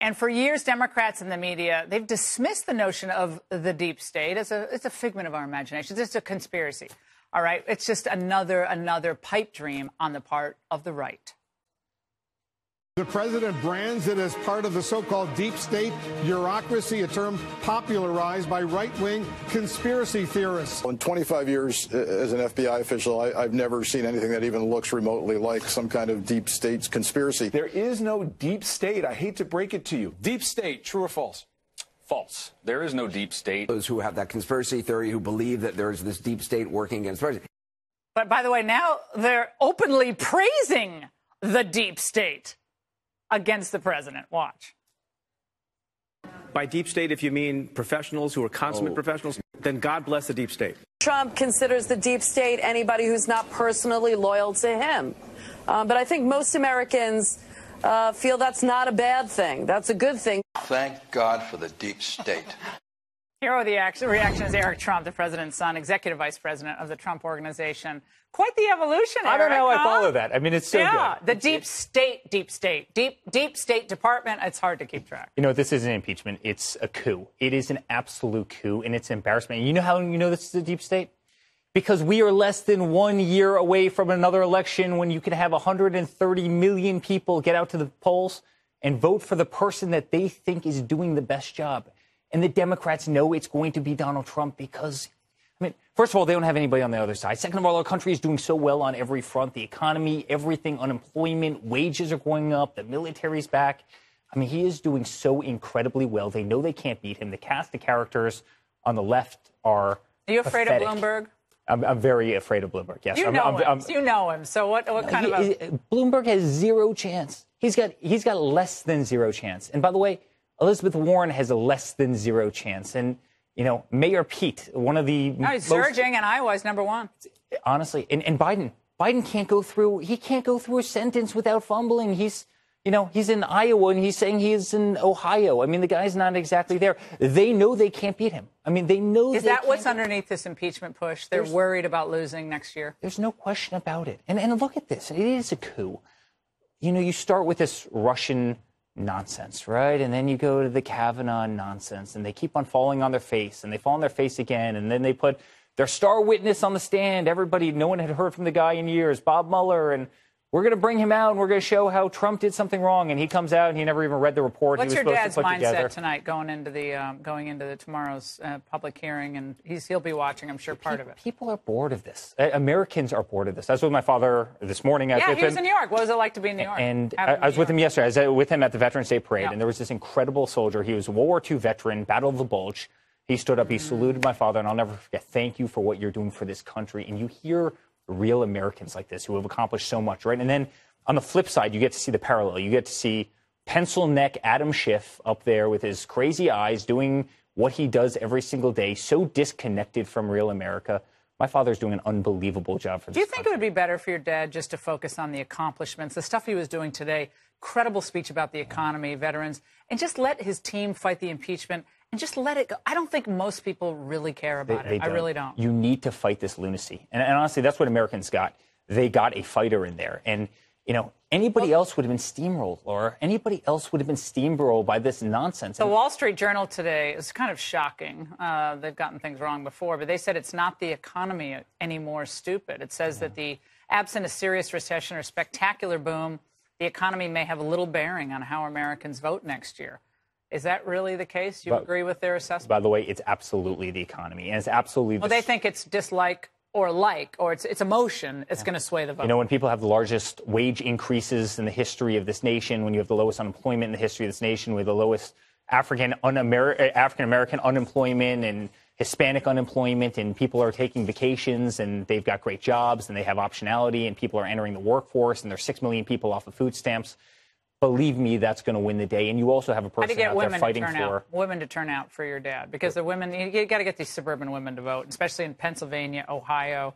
And for years, Democrats and the media, they've dismissed the notion of the deep state as it's a figment of our imagination. It's just a conspiracy. All right. It's just another pipe dream on the part of the right. The president brands it as part of the so-called deep state bureaucracy, a term popularized by right-wing conspiracy theorists. In 25 years as an FBI official, I've never seen anything that even looks remotely like some kind of deep state conspiracy. There is no deep state. I hate to break it to you. Deep state, true or false? False. There is no deep state. Those who have that conspiracy theory, who believe that there is this deep state working against the president. But by the way, now they're openly praising the deep state against the president. Watch. By deep state, if you mean professionals who are consummate professionals, then God bless the deep state. Trump considers the deep state anybody who's not personally loyal to him. But I think most Americans feel that's not a bad thing. That's a good thing. Thank God for the deep state. Here are the reaction is Eric Trump, the president's son, executive vice president of the Trump Organization. Quite the evolution, Eric. I don't know how I follow that. I mean, it's so good. The deep state department. It's hard to keep track. You know, this isn't impeachment. It's a coup. It is an absolute coup, and it's embarrassment. You know how you know this is a deep state? Because we are less than 1 year away from another election when you could have 130 million people get out to the polls and vote for the person that they think is doing the best job. And the Democrats know it's going to be Donald Trump because, I mean, first of all, they don't have anybody on the other side. Second of all, our country is doing so well on every front. The economy, everything, unemployment, wages are going up. The military's back. I mean, he is doing so incredibly well. They know they can't beat him. The cast of characters on the left are you afraid pathetic. of Bloomberg? I'm very afraid of Bloomberg, yes. You know him. So what kind of Bloomberg has zero chance. He's got less than zero chance. And by the way, Elizabeth Warren has a less than zero chance. And, you know, Mayor Pete, one of the he's surging, and Iowa's number one. Honestly, and Biden can't go through a sentence without fumbling. He's in Iowa, and he's saying he is in Ohio. I mean, the guy's not exactly there. They know they can't beat him. I mean, they know. Is that what's underneath this impeachment push? They're worried about losing next year. There's no question about it. And look at this. It is a coup. You know, you start with this Russian nonsense, right? And then you go to the Kavanaugh nonsense, and they keep on falling on their face, and they fall on their face again, and then they put their star witness on the stand. Everybody, no one had heard from the guy in years, Bob Mueller, and we're going to bring him out, and we're going to show how Trump did something wrong. And he comes out, and he never even read the report. What's he was your supposed dad's to put mindset together. tonight going into the tomorrow's public hearing? And he'll be watching, I'm sure, part of it. People are bored of this. Americans are bored of this. I was with my father this morning. Yeah, he was in New York. What was it like to be in New York? And I was with him yesterday. I was with him at the Veterans Day Parade, and there was this incredible soldier. He was a World War II veteran, Battle of the Bulge. He stood up, he saluted my father, and I'll never forget, thank you for what you're doing for this country. And you hear real Americans like this who have accomplished so much, right? And then on the flip side, you get to see the parallel. You get to see pencil neck Adam Schiff up there with his crazy eyes doing what he does every single day, so disconnected from real America. My father's doing an unbelievable job for this. Do you think it would be better for your dad just to focus on the accomplishments, the stuff he was doing today, credible speech about the economy, veterans, and just let his team fight the impeachment and just let it go? I don't think most people really care about it. I really don't. You need to fight this lunacy. And honestly, that's what Americans got. They got a fighter in there. And you know, anybody else would have been steamrolled, Laura. Anybody else would have been steamrolled by this nonsense. The Wall Street Journal today is kind of shocking. They've gotten things wrong before, but they said it's not the economy anymore, stupid. It says that the absent a serious recession or spectacular boom, the economy may have a little bearing on how Americans vote next year. Is that really the case? You agree with their assessment? By the way, it's absolutely the economy, and it's absolutely. Well, they think it's dislike or it's emotion, it's going to sway the vote. You know, when people have the largest wage increases in the history of this nation, when you have the lowest unemployment in the history of this nation, with the lowest African-American unemployment and Hispanic unemployment, and people are taking vacations and they've got great jobs and they have optionality and people are entering the workforce and there's 6 million people off of food stamps. Believe me, that's going to win the day. And you also have a person out there fighting for women to turn out for your dad, because the women, you got to get these suburban women to vote, especially in Pennsylvania, Ohio,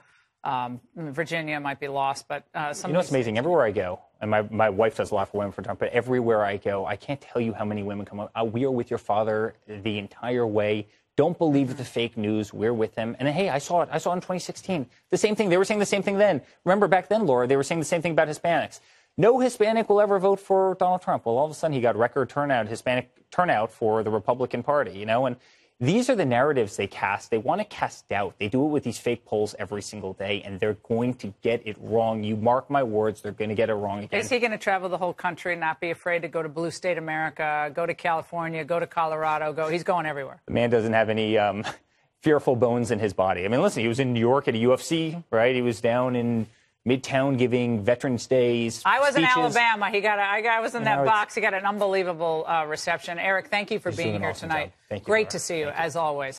Virginia might be lost, but you know, it's amazing. Everywhere I go, and my wife does a lot for women for Trump, but everywhere I go, I can't tell you how many women come up. We are with your father the entire way. Don't believe the fake news. We're with him. And hey, I saw it. I saw it in 2016. The same thing. They were saying the same thing then. Remember back then, Laura, they were saying the same thing about Hispanics. no Hispanic will ever vote for Donald Trump. Well, all of a sudden he got record turnout, Hispanic turnout for the Republican Party, you know, and these are the narratives they cast. They want to cast doubt. They do it with these fake polls every single day, and they're going to get it wrong. You mark my words, they're going to get it wrong again. Is he going to travel the whole country, not be afraid to go to blue state America, go to California, go to Colorado, he's going everywhere? The man doesn't have any fearful bones in his body. I mean, listen, he was in New York at a UFC, right? He was down in Midtown giving Veterans Days I was speeches. in Alabama. I was in that box. He got an unbelievable reception. Eric, thank you for being here awesome tonight. job. Thank you, Great Laura. to see you, Thank you. as always.